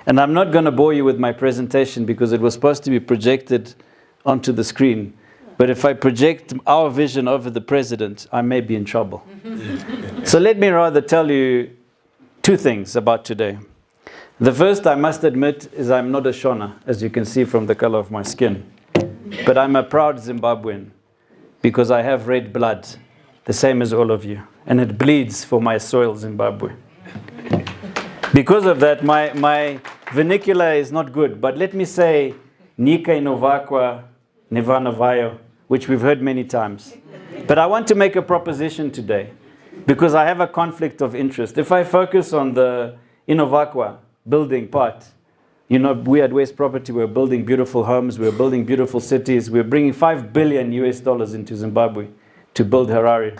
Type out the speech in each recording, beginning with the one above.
And I'm not going to bore you with my presentation because it was supposed to be projected onto the screen. But if I project our vision over the president, I may be in trouble. So let me rather tell you two things about today. The first, I must admit, is I'm not a Shona, as you can see from the color of my skin. But I'm a proud Zimbabwean because I have red blood, the same as all of you. And it bleeds for my soil, Zimbabwe. Because of that, my vernacular is not good. But let me say, Nika inovakwa nevanavayo, which we've heard many times. But I want to make a proposition today because I have a conflict of interest. If I focus on the inovakwa building part, you know, we at West Property, we're building beautiful homes, we're building beautiful cities, we're bringing $5 billion into Zimbabwe to build Harare.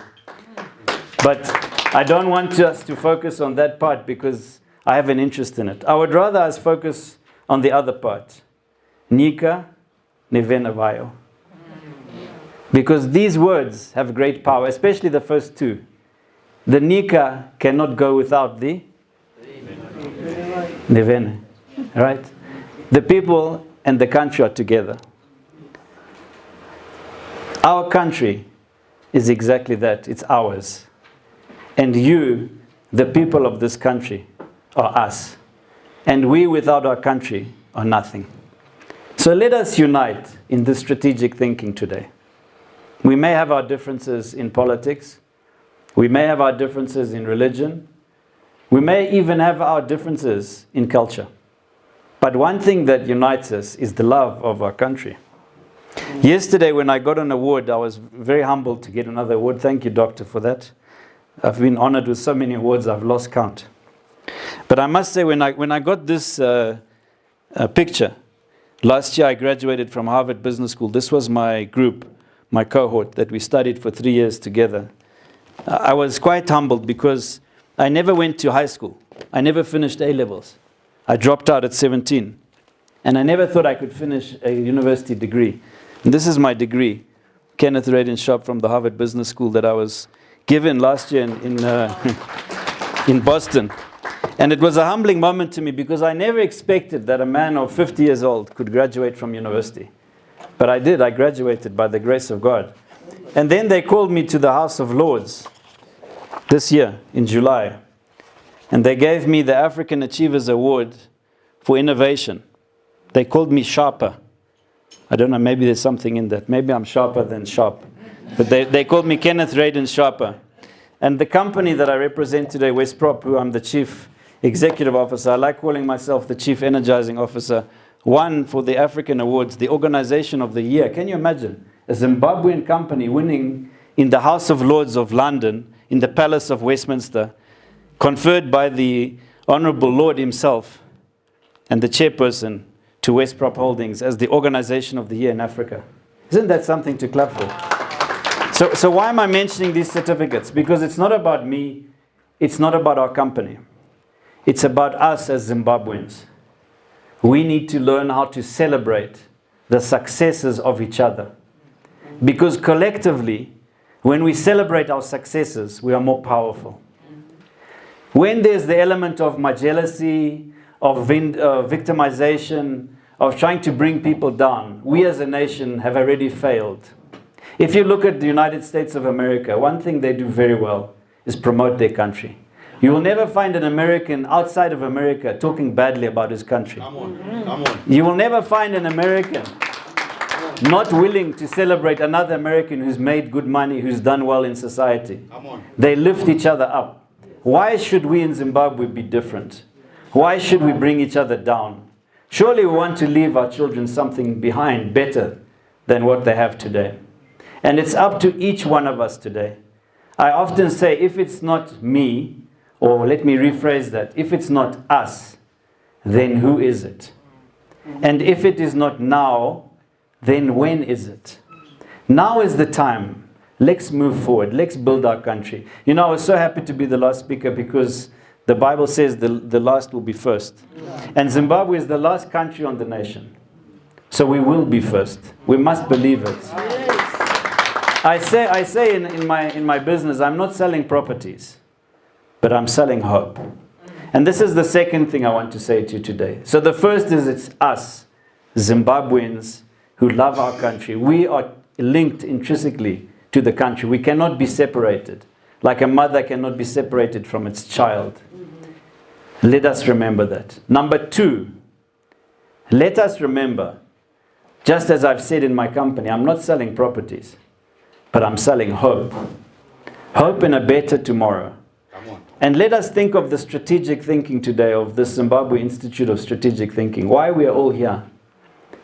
But I don't want us to focus on that part because I have an interest in it. I would rather us focus on the other part. Nika nevenavayo. Because these words have great power, especially the first two. The Nika cannot go without the Nevene. Right? The people and the country are together. Our country is exactly that. It's ours. And you, the people of this country, are us. And we without our country are nothing. So let us unite in this strategic thinking today. We may have our differences in politics. We may have our differences in religion. We may even have our differences in culture. But one thing that unites us is the love of our country. Yesterday when I got an award, I was very humbled to get another award. Thank you, Doctor, for that. I've been honored with so many awards, I've lost count. But I must say, when I got this picture, last year I graduated from Harvard Business School. This was my group, my cohort that we studied for 3 years together. I was quite humbled because I never went to high school. I never finished A-levels. I dropped out at 17. And I never thought I could finish a university degree. And this is my degree, Kenneth Radin Sharpe from the Harvard Business School that I was given last year in Boston. And it was a humbling moment to me because I never expected that a man of 50 years old could graduate from university. But I did. I graduated by the grace of God. And then they called me to the House of Lords this year in July. And they gave me the African Achievers Award for innovation. They called me Sharpe. I don't know, maybe there's something in that. Maybe I'm sharper than sharp. But they called me Kenneth Radin Sharpe. And the company that I represent today, West Prop, who I'm the Chief Executive Officer, I like calling myself the Chief Energizing Officer, won for the African Awards, the Organization of the Year. Can you imagine? A Zimbabwean company winning in the House of Lords of London, in the Palace of Westminster, conferred by the Honorable Lord himself and the chairperson to West Prop Holdings as the Organization of the Year in Africa. Isn't that something to clap for? So why am I mentioning these certificates? Because it's not about me, it's not about our company. It's about us as Zimbabweans. We need to learn how to celebrate the successes of each other. Because collectively, when we celebrate our successes, we are more powerful. When there's the element of my jealousy, of victimization, of trying to bring people down, we as a nation have already failed. If you look at the United States of America, one thing they do very well is promote their country. You will never find an American outside of America talking badly about his country. Come on. You will never find an American not willing to celebrate another American who's made good money, who's done well in society. They lift each other up. Why should we in Zimbabwe be different? Why should we bring each other down? Surely we want to leave our children something behind better than what they have today. And it's up to each one of us today. I often say, if it's not me, or let me rephrase that, if it's not us, then who is it? And if it is not now, then when is it? Now is the time. Let's move forward. Let's build our country. You know, I was so happy to be the last speaker because the Bible says the last will be first. And Zimbabwe is the last country on the nation. So we will be first. We must believe it. I say in my business, I'm not selling properties, but I'm selling hope. And this is the second thing I want to say to you today. So the first is it's us, Zimbabweans, who love our country. We are linked intrinsically to the country. We cannot be separated. Like a mother cannot be separated from its child. Let us remember that. Number two, let us remember, just as I've said in my company, I'm not selling properties, but I'm selling hope. Hope in a better tomorrow. And let us think of the strategic thinking today of the Zimbabwe Institute of Strategic Thinking. Why we are all here.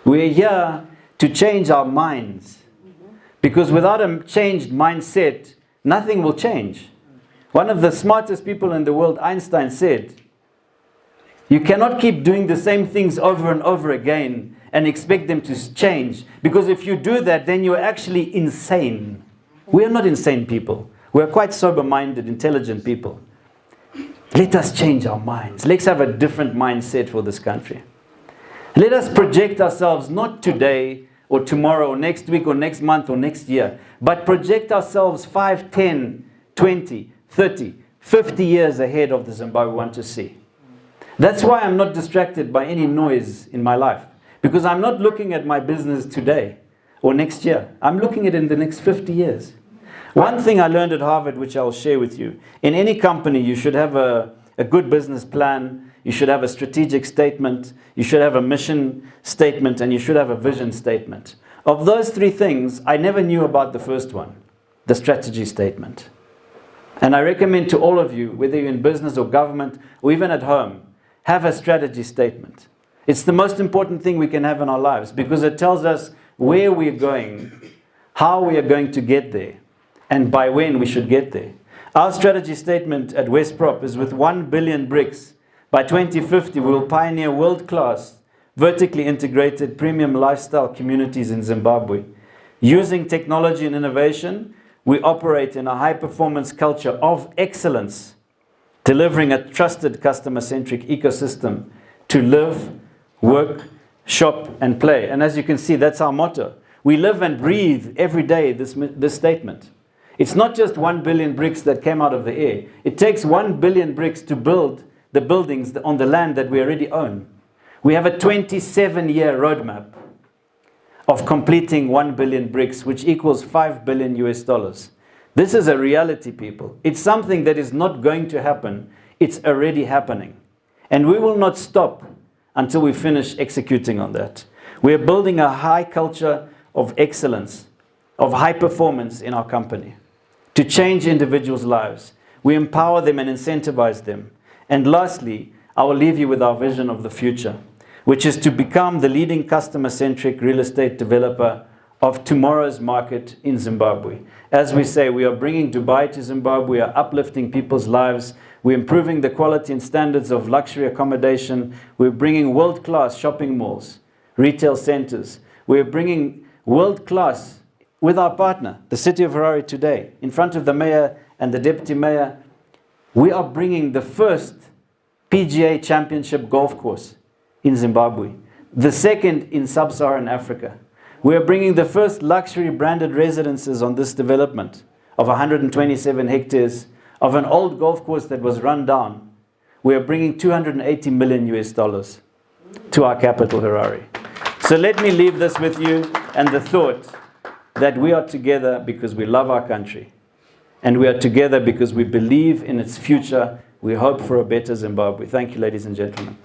We are here to change our minds. Because without a changed mindset, nothing will change. One of the smartest people in the world, Einstein, said, you cannot keep doing the same things over and over again and expect them to change. Because if you do that, then you're actually insane. We are not insane people. We are quite sober-minded, intelligent people. Let us change our minds. Let's have a different mindset for this country. Let us project ourselves not today or tomorrow or next week or next month or next year, but project ourselves 5, 10, 20, 30, 50 years ahead of the Zimbabwe we want to see. That's why I'm not distracted by any noise in my life. Because I'm not looking at my business today or next year. I'm looking at it in the next 50 years. One thing I learned at Harvard, which I'll share with you. In any company, you should have a good business plan. You should have a strategic statement. You should have a mission statement. And you should have a vision statement. Of those three things, I never knew about the first one, the strategy statement. And I recommend to all of you, whether you're in business or government or even at home, have a strategy statement. It's the most important thing we can have in our lives because it tells us where we're going, how we are going to get there, and by when we should get there. Our strategy statement at Westprop is with 1 billion bricks. By 2050, we will pioneer world-class, vertically integrated premium lifestyle communities in Zimbabwe. Using technology and innovation, we operate in a high-performance culture of excellence, delivering a trusted customer-centric ecosystem to live, work, shop, and play. And as you can see, that's our motto. We live and breathe every day this statement. It's not just 1 billion bricks that came out of the air. It takes 1 billion bricks to build the buildings on the land that we already own. We have a 27-year roadmap of completing 1 billion bricks, which equals $5 billion US. This is a reality, people. It's something that is not going to happen. It's already happening. And we will not stop until we finish executing on that. We are building a high culture of excellence, of high performance in our company to change individuals' lives. We empower them and incentivize them. And lastly, I will leave you with our vision of the future, which is to become the leading customer-centric real estate developer of tomorrow's market in Zimbabwe. As we say, we are bringing Dubai to Zimbabwe, we are uplifting people's lives, we're improving the quality and standards of luxury accommodation, we're bringing world-class shopping malls, retail centers, we're bringing world-class with our partner, the city of Harare today, in front of the mayor and the deputy mayor. We are bringing the first PGA championship golf course in Zimbabwe, the second in sub-Saharan Africa. We are bringing the first luxury branded residences on this development of 127 hectares of an old golf course that was run down. We are bringing $280 million US to our capital, Harare. So let me leave this with you and the thought that we are together because we love our country. And we are together because we believe in its future. We hope for a better Zimbabwe. Thank you, ladies and gentlemen.